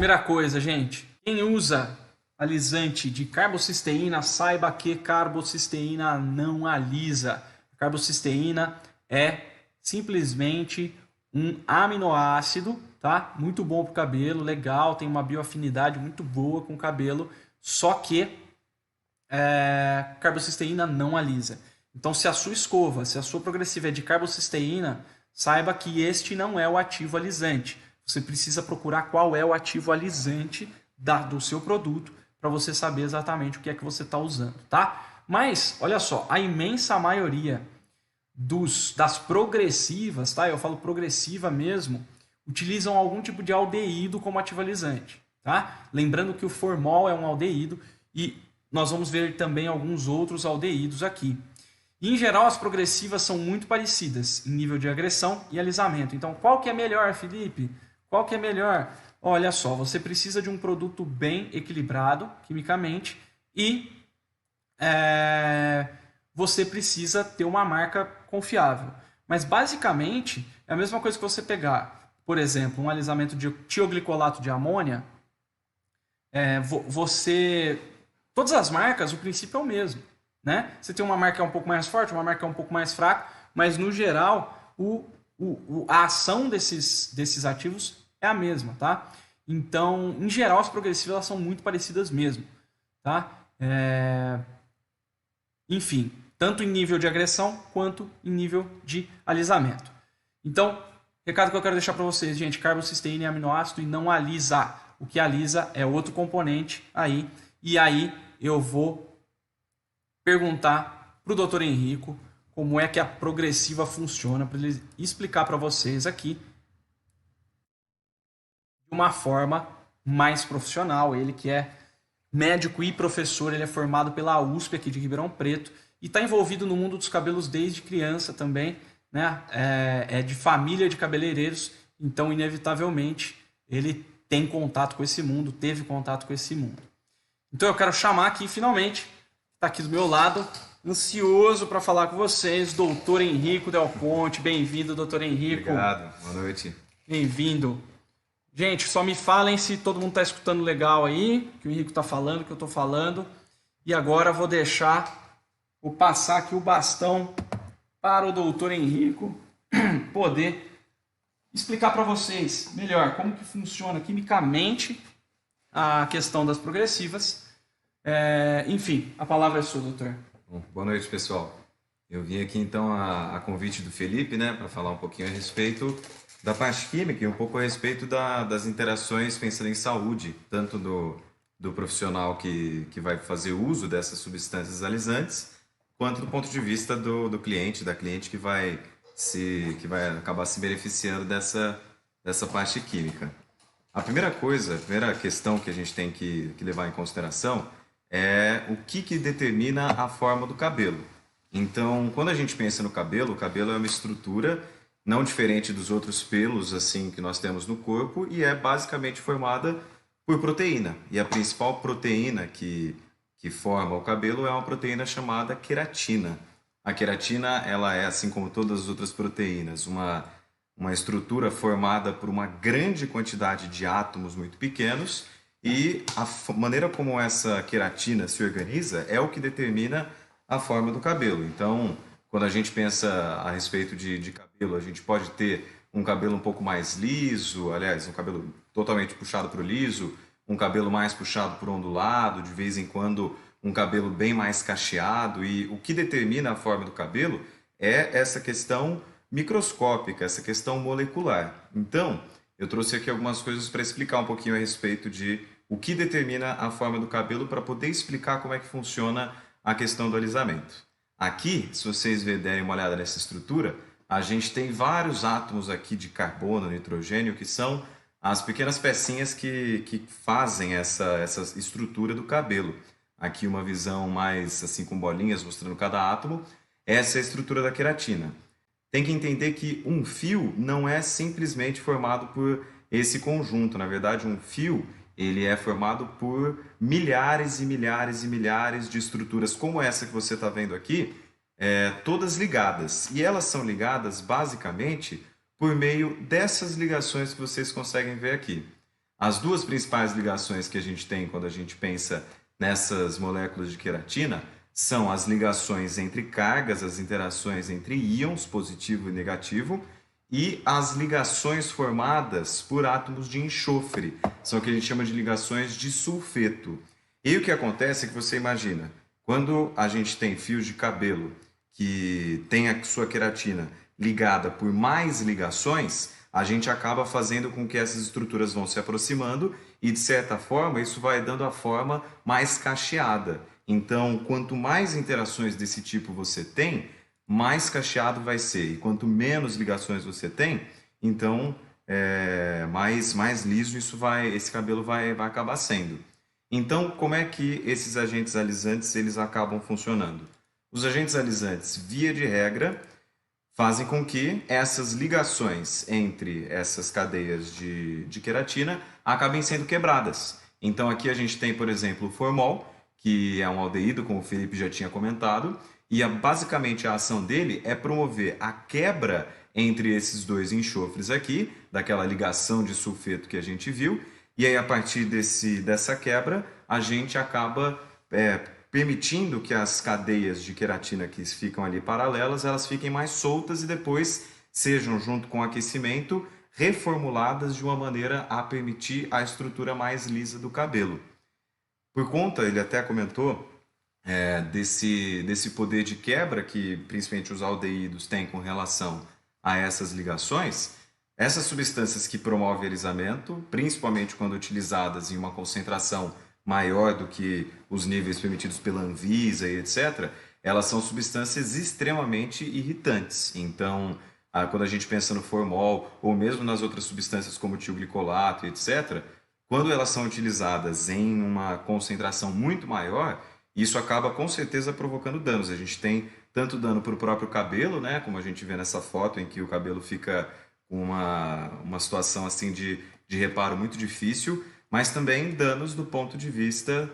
Primeira coisa, gente, quem usa alisante de carbocisteína, saiba que carbocisteína não alisa. Carbocisteína é simplesmente um aminoácido, tá? Muito bom para o cabelo, legal, tem uma bioafinidade muito boa com o cabelo, só que carbocisteína não alisa. Então, se a sua escova, se a sua progressiva é de carbocisteína, saiba que este não é o ativo alisante. Você precisa procurar qual é o ativo alisante do seu produto para você saber exatamente o que é que você está usando, tá? Mas, olha só, a imensa maioria das progressivas, tá? Eu falo progressiva mesmo, utilizam algum tipo de aldeído como ativo alisante, tá? Lembrando que o formol é um aldeído e nós vamos ver também alguns outros aldeídos aqui. E, em geral, as progressivas são muito parecidas em nível de agressão e alisamento. Então, qual que é melhor, Felipe? Qual que é melhor? Olha só, você precisa de um produto bem equilibrado quimicamente e você precisa ter uma marca confiável. Mas, basicamente, é a mesma coisa que você pegar, por exemplo, um alisamento de tioglicolato de amônia. Todas as marcas, o princípio é o mesmo. Né? Você tem uma marca que é um pouco mais forte, uma marca que é um pouco mais fraca, mas no geral a ação desses ativos é a mesma, tá? Então, em geral, as progressivas elas são muito parecidas mesmo, tá? Enfim, tanto em nível de agressão quanto em nível de alisamento. Então, recado que eu quero deixar para vocês, gente, carbocisteína é aminoácido e não alisa. O que alisa é outro componente aí, e aí eu vou perguntar para o Dr. Henrico como é que a progressiva funciona, para ele explicar para vocês aqui de uma forma mais profissional. Ele que é médico e professor, ele é formado pela USP aqui de Ribeirão Preto e está envolvido no mundo dos cabelos desde criança também, né? É de família de cabeleireiros, então inevitavelmente ele tem contato com esse mundo, teve contato com esse mundo. Então eu quero chamar aqui finalmente, está aqui do meu lado, ansioso para falar com vocês, doutor Henrico Del Ponte. Bem-vindo, doutor Henrico. Obrigado, boa noite. Bem-vindo. Gente, só me falem se todo mundo está escutando legal aí, que o Henrico está falando, que eu estou falando. E agora vou passar aqui o bastão para o doutor Henrico poder explicar para vocês melhor como que funciona quimicamente a questão das progressivas. Enfim, a palavra é sua, doutor. Bom, boa noite, pessoal. Eu vim aqui então a convite do Felipe, né, para falar um pouquinho a respeito da parte química e um pouco a respeito das interações pensando em saúde, tanto do profissional que vai fazer uso dessas substâncias alisantes, quanto do ponto de vista do cliente, da cliente que vai acabar se beneficiando dessa parte química. A primeira questão que a gente tem que levar em consideração é o que determina a forma do cabelo. Então, quando a gente pensa no cabelo, o cabelo é uma estrutura não diferente dos outros pelos assim que nós temos no corpo e é basicamente formada por proteína. E a principal proteína que forma o cabelo é uma proteína chamada queratina. A queratina, ela é, assim como todas as outras proteínas, uma estrutura formada por uma grande quantidade de átomos muito pequenos e a maneira como essa queratina se organiza é o que determina a forma do cabelo. Então, quando a gente pensa a respeito de cabelo, a gente pode ter um cabelo um pouco mais liso, aliás, um cabelo totalmente puxado para o liso, um cabelo mais puxado para o ondulado, de vez em quando um cabelo bem mais cacheado, e o que determina a forma do cabelo é essa questão microscópica, essa questão molecular. Então, eu trouxe aqui algumas coisas para explicar um pouquinho a respeito de o que determina a forma do cabelo para poder explicar como é que funciona a questão do alisamento. Aqui, se vocês derem uma olhada nessa estrutura, a gente tem vários átomos aqui de carbono, nitrogênio, que são as pequenas pecinhas que fazem essa estrutura do cabelo. Aqui uma visão mais assim com bolinhas mostrando cada átomo. Essa é a estrutura da queratina. Tem que entender que um fio não é simplesmente formado por esse conjunto. Na verdade, um fio ele é formado por milhares e milhares e milhares de estruturas como essa que você está vendo aqui, todas ligadas. E elas são ligadas basicamente por meio dessas ligações que vocês conseguem ver aqui. As duas principais ligações que a gente tem quando a gente pensa nessas moléculas de queratina são as ligações entre cargas, as interações entre íons, positivo e negativo, e as ligações formadas por átomos de enxofre, são o que a gente chama de ligações de sulfeto. E o que acontece é que você imagina, quando a gente tem fios de cabelo que tem a sua queratina ligada por mais ligações, a gente acaba fazendo com que essas estruturas vão se aproximando e, de certa forma, isso vai dando a forma mais cacheada. Então, quanto mais interações desse tipo você tem, mais cacheado vai ser. E quanto menos ligações você tem, então mais liso esse cabelo vai acabar sendo. Então, como é que esses agentes alisantes eles acabam funcionando? Os agentes alisantes, via de regra, fazem com que essas ligações entre essas cadeias de queratina acabem sendo quebradas. Então aqui a gente tem, por exemplo, o formol, que é um aldeído, como o Felipe já tinha comentado, e basicamente a ação dele é promover a quebra entre esses dois enxofres aqui, daquela ligação de sulfeto que a gente viu, e aí a partir dessa quebra a gente acaba permitindo que as cadeias de queratina que ficam ali paralelas, elas fiquem mais soltas e depois sejam, junto com o aquecimento, reformuladas de uma maneira a permitir a estrutura mais lisa do cabelo. Por conta, ele até comentou, desse poder de quebra que principalmente os aldeídos têm com relação a essas ligações, essas substâncias que promovem alisamento, principalmente quando utilizadas em uma concentração maior do que os níveis permitidos pela Anvisa e etc., elas são substâncias extremamente irritantes. Então, quando a gente pensa no formol, ou mesmo nas outras substâncias como o tioglicolato e etc., quando elas são utilizadas em uma concentração muito maior, isso acaba com certeza provocando danos. A gente tem tanto dano para o próprio cabelo, né, como a gente vê nessa foto em que o cabelo fica com uma situação assim de reparo muito difícil, mas também danos do ponto de vista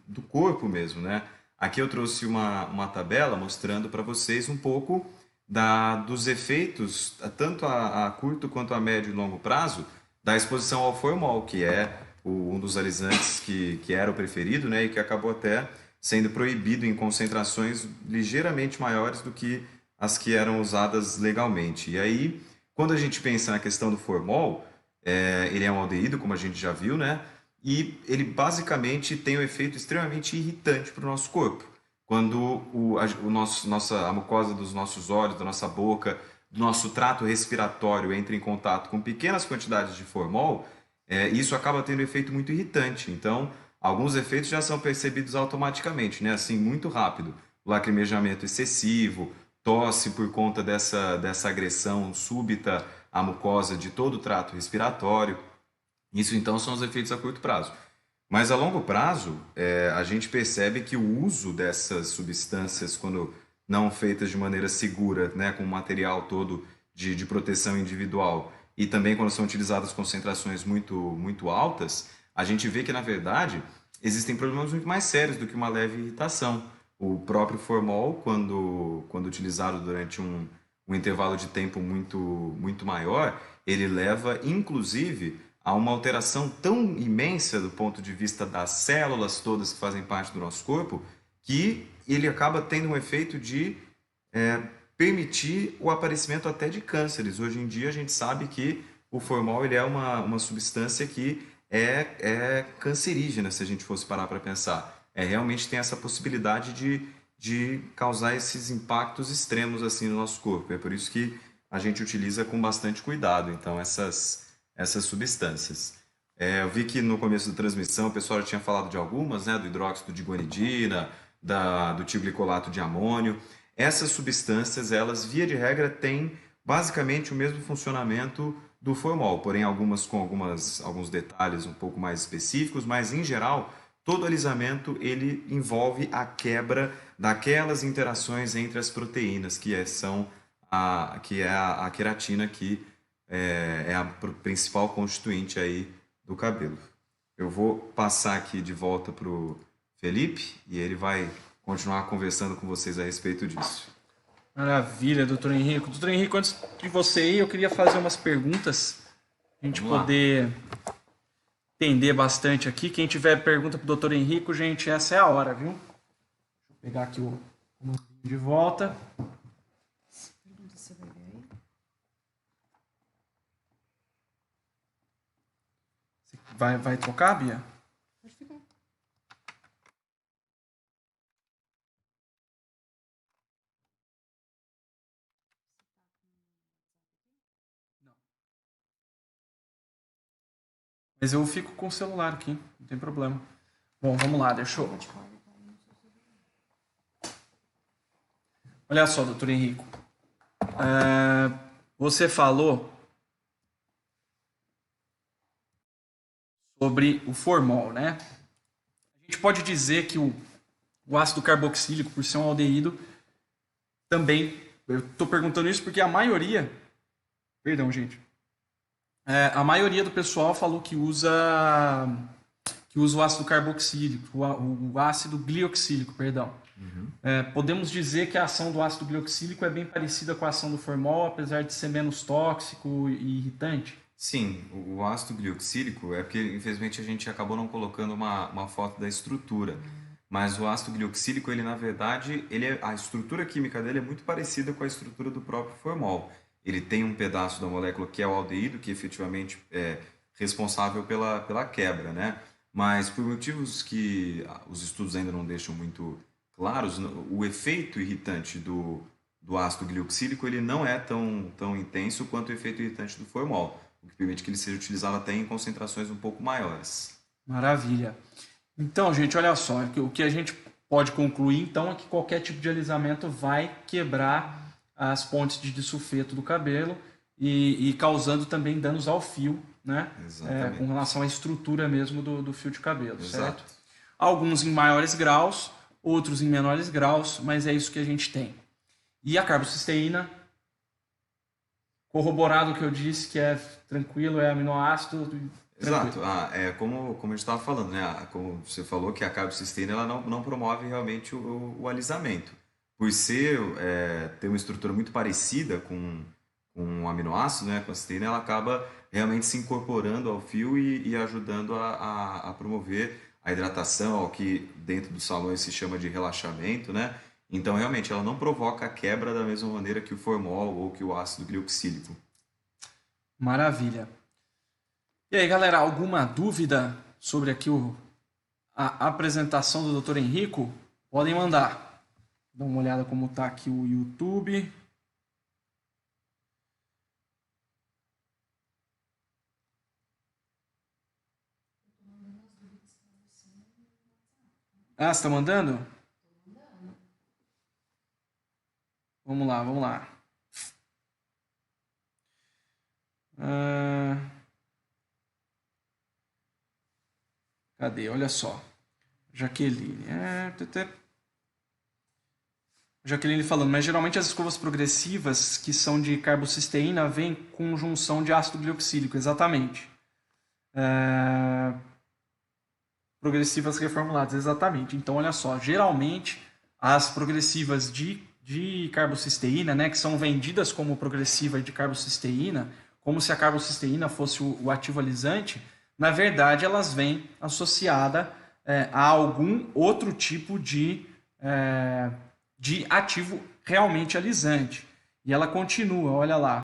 do corpo mesmo, né? Aqui eu trouxe uma tabela mostrando para vocês um pouco dos efeitos, tanto a curto quanto a médio e longo prazo, da exposição ao formol, que é um dos alisantes que era o preferido, né? E que acabou até sendo proibido em concentrações ligeiramente maiores do que as que eram usadas legalmente. E aí, quando a gente pensa na questão do formol, ele é um aldeído, como a gente já viu, né? E ele basicamente tem um efeito extremamente irritante para o nosso corpo. Quando a mucosa dos nossos olhos, da nossa boca, do nosso trato respiratório entra em contato com pequenas quantidades de formol, isso acaba tendo um efeito muito irritante. Então, alguns efeitos já são percebidos automaticamente, né? Assim, muito rápido. Lacrimejamento excessivo, tosse por conta dessa agressão súbita à mucosa de todo o trato respiratório. Isso então são os efeitos a curto prazo. Mas a longo prazo, a gente percebe que o uso dessas substâncias, quando não feitas de maneira segura, né, com o material todo de proteção individual, e também quando são utilizadas concentrações muito, muito altas, a gente vê que, na verdade, existem problemas muito mais sérios do que uma leve irritação. O próprio formol, quando utilizado durante um intervalo de tempo muito, muito maior, ele leva, inclusive, a uma alteração tão imensa do ponto de vista das células todas que fazem parte do nosso corpo, que ele acaba tendo um efeito de permitir o aparecimento até de cânceres. Hoje em dia a gente sabe que o formol ele é uma substância que é cancerígena, se a gente fosse parar para pensar. Realmente tem essa possibilidade de causar esses impactos extremos assim no nosso corpo. É por isso que a gente utiliza com bastante cuidado, então, essas substâncias. Eu vi que no começo da transmissão o pessoal já tinha falado de algumas, né, do hidróxido de guanidina, do tioglicolato de amônio. Essas substâncias, elas, via de regra, têm basicamente o mesmo funcionamento do formol, porém algumas com alguns detalhes um pouco mais específicos, mas em geral todo alisamento ele envolve a quebra daquelas interações entre as proteínas, que é a queratina, que é a principal constituinte aí do cabelo. Eu vou passar aqui de volta para o Felipe e ele vai continuar conversando com vocês a respeito disso. Maravilha, doutor Henrique. Doutor Henrique, antes de você ir, eu queria fazer umas perguntas a gente Vamos lá. poder entender bastante aqui. Quem tiver pergunta para o Dr. Henrico, gente, essa é a hora, viu? Deixa eu pegar aqui o de volta. Pergunta se você vai ver aí. Vai trocar, Bia? Pode ficar. Mas eu fico com o celular aqui, não tem problema. Bom, vamos lá, deixa eu... Olha só, doutor Henrico. Você falou sobre o formol, né? A gente pode dizer que o ácido carboxílico, por ser um aldeído, também... Eu estou perguntando isso porque a maioria... Perdão, gente. A maioria do pessoal falou que usa o ácido carboxílico, o ácido glioxílico, perdão. Podemos dizer que a ação do ácido glioxílico é bem parecida com a ação do formol, apesar de ser menos tóxico e irritante? Sim, o ácido glioxílico é porque, infelizmente, a gente acabou não colocando uma foto da estrutura. Mas o ácido glioxílico, ele na verdade, a estrutura química dele é muito parecida com a estrutura do próprio formol. Ele tem um pedaço da molécula que é o aldeído, que efetivamente é responsável pela quebra, né? Mas por motivos que os estudos ainda não deixam muito claros, o efeito irritante do ácido glioxílico ele não é tão intenso quanto o efeito irritante do formol, o que permite que ele seja utilizado até em concentrações um pouco maiores. Maravilha. Então, gente, olha só, o que a gente pode concluir então é que qualquer tipo de alisamento vai quebrar as pontes de disulfeto do cabelo e causando também danos ao fio, né? Exatamente. Com relação à estrutura mesmo do fio de cabelo, Exato. certo? Alguns em maiores graus, outros em menores graus, mas é isso que a gente tem. E a carbocisteína, corroborado o que eu disse, que é tranquilo, é aminoácido. Exato. Como a gente estava falando, né? Como você falou que a carbocisteína ela não promove realmente o alisamento. Por ter uma estrutura muito parecida com um aminoácido, né? Com a cisteína, ela acaba realmente se incorporando ao fio e ajudando a promover a hidratação, ao que dentro dos salões se chama de relaxamento, né? Então, realmente, ela não provoca a quebra da mesma maneira que o formol ou que o ácido glioxílico. Maravilha. E aí, galera, alguma dúvida sobre aqui a apresentação do Dr. Henrico? Podem mandar. Dá uma olhada como está aqui o YouTube. Ah, você está mandando? Vamos lá, vamos lá. Cadê? Olha só. Jaqueline. Jaqueline falando, mas geralmente as escovas progressivas, que são de carbocisteína, vêm com junção de ácido glioxílico, exatamente. Progressivas reformuladas, exatamente. Então, olha só, geralmente as progressivas de carbocisteína, né, que são vendidas como progressiva de carbocisteína, como se a carbocisteína fosse o ativo alisante, na verdade elas vêm associadas a algum outro tipo de ativo realmente alisante. E ela continua, olha lá.